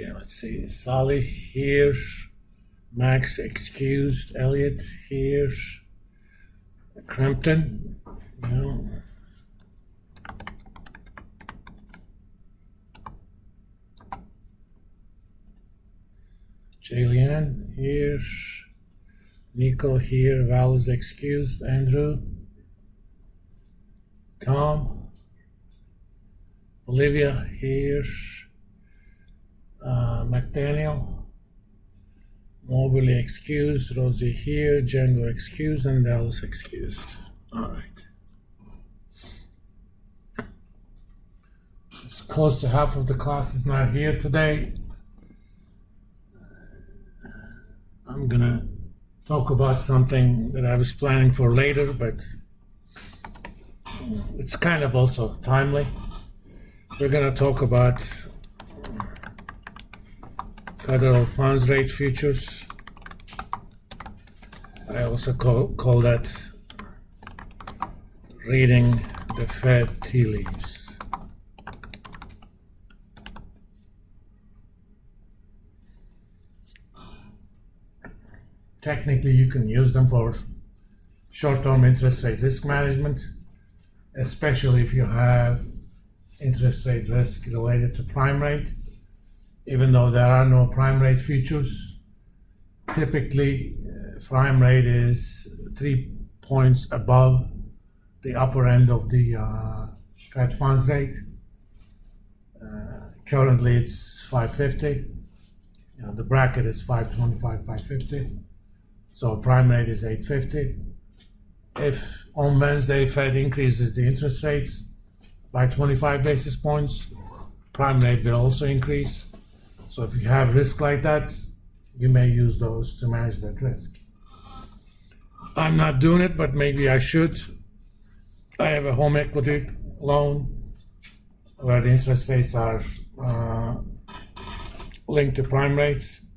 Okay, let's see. Solly here. Max excused. Elliott here. Crampton. No. Jalen here. Nico here. Val is excused. Andrew. Tom. Olivia here. McDaniel. Mobley excused. Rosie here. Django excused. And Dallas excused. All right. It's close to half of the class is not here today. I'm gonna talk about something that I was planning for later, but it's kind of also timely. We're gonna talk about federal funds rate futures. I also call that reading the Fed tea leaves. Technically, you can use them for short-term interest rate risk management, especially if you have interest rate risk related to prime rate. Even though there are no prime rate futures, typically prime rate is 3 points above the upper end of the Fed funds rate. Currently it's 550. The bracket is 525, 550. So prime rate is 850. If on Wednesday Fed increases the interest rates by 25 basis points, prime rate will also increase. So if you have risk like that, you may use those to manage that risk. I'm not doing it, but maybe I should. I have a home equity loan where the interest rates are linked to prime rates.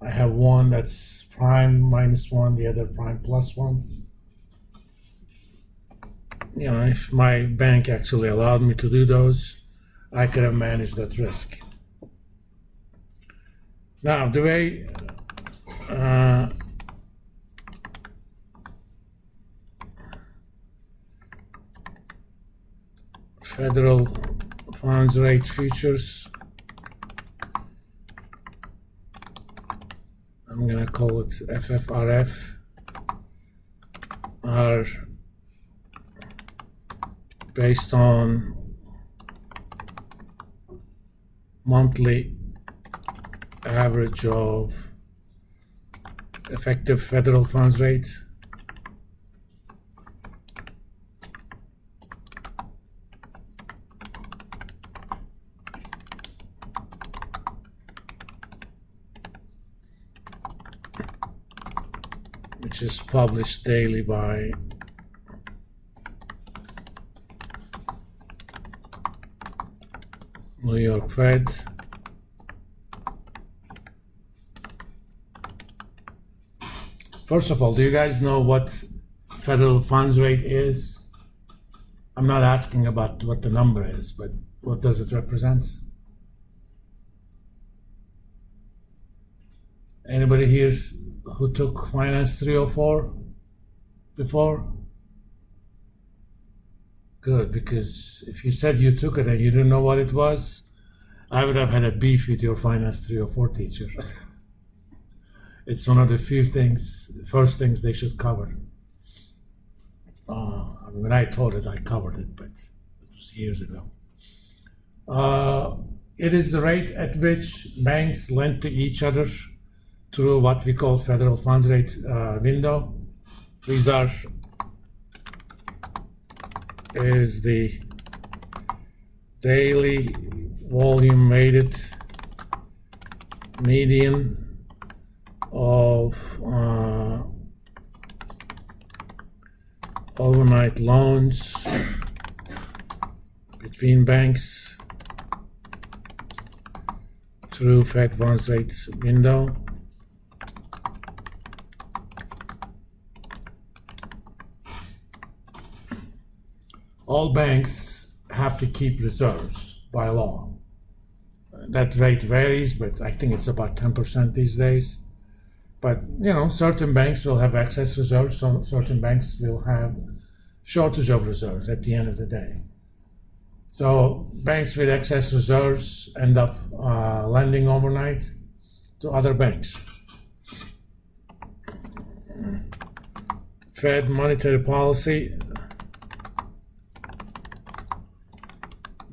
I have one that's prime -1, the other prime +1. If my bank actually allowed me to do those, I could have managed that risk. Now, the way federal funds rate futures, I'm going to call it FFRF, are based on monthly average of effective federal funds rate which is published daily by New York Fed. First of all, do you guys know what federal funds rate is? I'm not asking about what the number is, but what does it represent? Anybody here who took Finance 304 before? Good, because if you said you took it and you didn't know what it was, I would have had a beef with your Finance 304 teacher. It's one of the first things they should cover. When I taught it, I covered it, but it was years ago. It is the rate at which banks lend to each other through what we call federal funds rate window. These is the daily volume weighted median of overnight loans between banks through Fed funds rate window. All banks have to keep reserves by law. that rate varies, but I think it's about 10% these days. But certain banks will have excess reserves, so certain banks will have shortage of reserves at the end of the day. So banks with excess reserves end up lending overnight to other banks. Fed monetary policy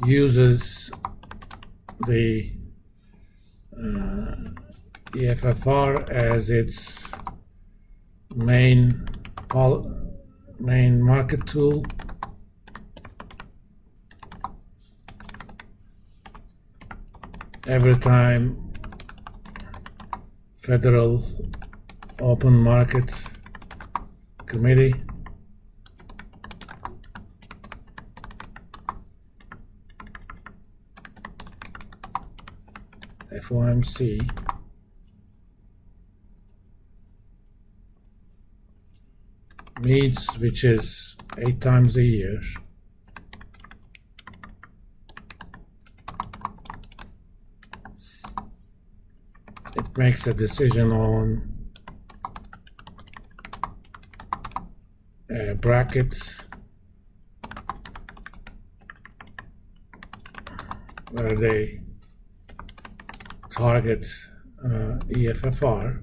uses the EFFR as its main market tool. Every time Federal Open Market Committee FOMC meets, which is 8 times a year, it makes a decision on brackets where they target EFFR.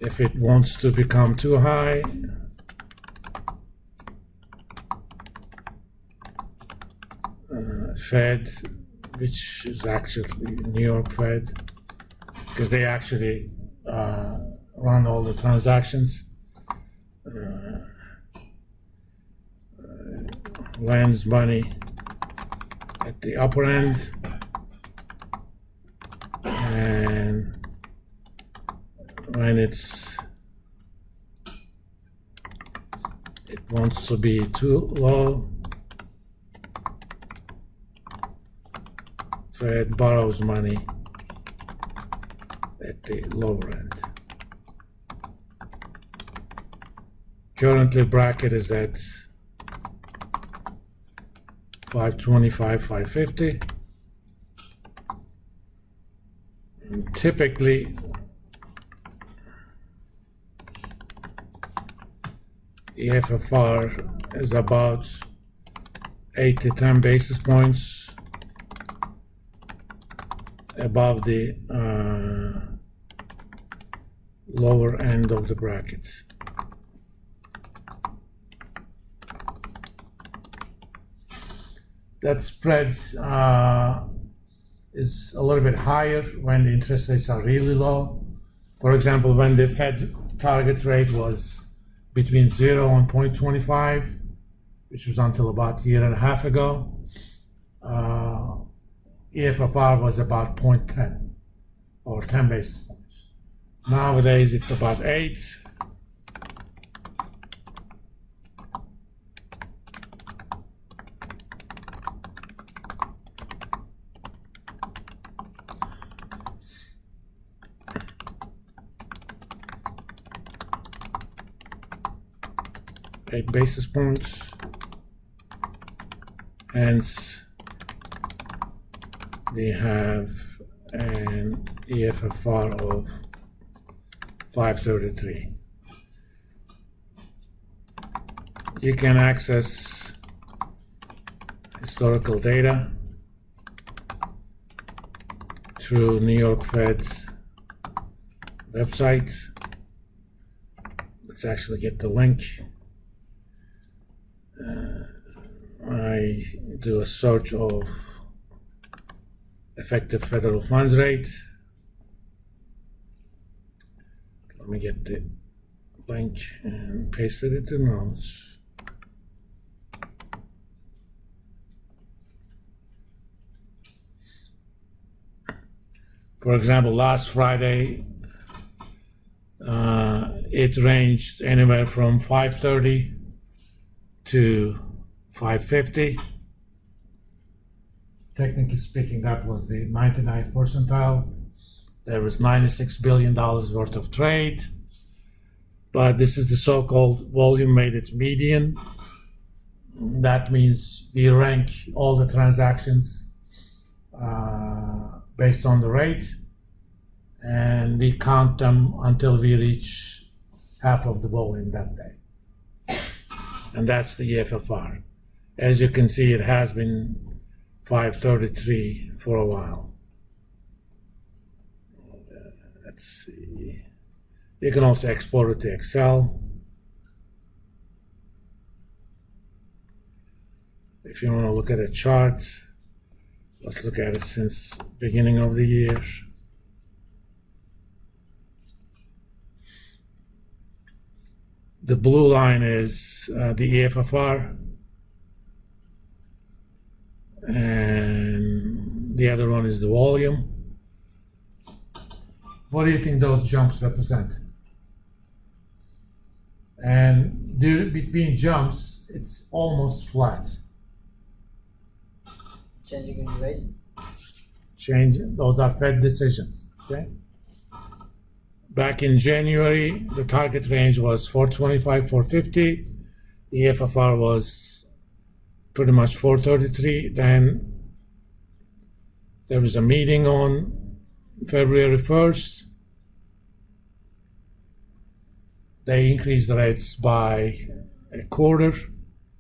If it wants to become too high, Fed, which is actually New York Fed, because they actually run all the transactions, lends money at the upper end, and when it wants to be too low, Fed borrows money at the lower end. Currently, bracket is at 525, 550. And typically, EFFR is about 8 to 10 basis points above the lower end of the bracket. That spread is a little bit higher when the interest rates are really low. For example, when the Fed target rate was between 0 and 0.25, which was until about a year and a half ago, EFFR was about 0.10 or 10 basis points. Nowadays, it's about 8. Basis points, hence we have an EFFR of 533. You can access historical data through New York Fed's website. Let's actually get the link. I do a search of effective federal funds rate. Let me get the link and paste it into notes. For example, last Friday, it ranged anywhere from 530 to 550. Technically speaking, that was the 99th percentile. There was $96 billion worth of trade, but this is the so-called volume-weighted median. That means we rank all the transactions based on the rate, and we count them until we reach half of the volume that day. And that's the EFFR. As you can see, it has been 533 for a while. Let's see. You can also export it to Excel. If you want to look at a chart, let's look at it since beginning of the year. The blue line is the EFFR, and the other one is the volume. What do you think those jumps represent? And between jumps, it's almost flat. Changing in rate? Those are Fed decisions, okay? Back in January, the target range was 425, 450. The EFFR was pretty much 433. Then there was a meeting on February 1st. They increased the rates by a quarter.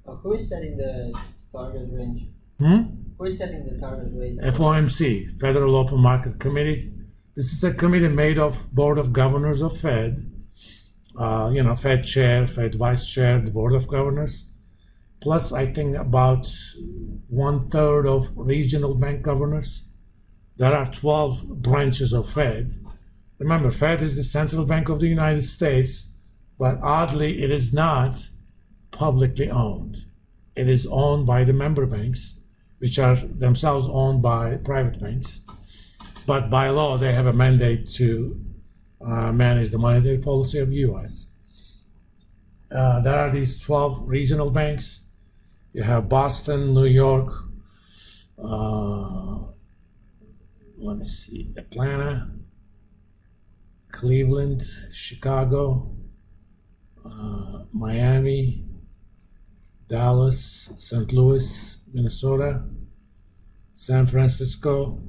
Who is setting the target range? Who is setting the target rate? FOMC, Federal Open Market Committee. This is a committee made of Board of Governors of Fed, Fed Chair, Fed Vice Chair, the Board of Governors, plus I think about 1/3 of regional bank governors. There are 12 branches of Fed. Remember, Fed is the central bank of the United States, but oddly, it is not publicly owned. It is owned by the member banks, which are themselves owned by private banks. But by law, they have a mandate to manage the monetary policy of the U.S. There are these 12 regional banks. You have Boston, New York, Atlanta, Cleveland, Chicago, Miami, Dallas, St. Louis, Minnesota, San Francisco,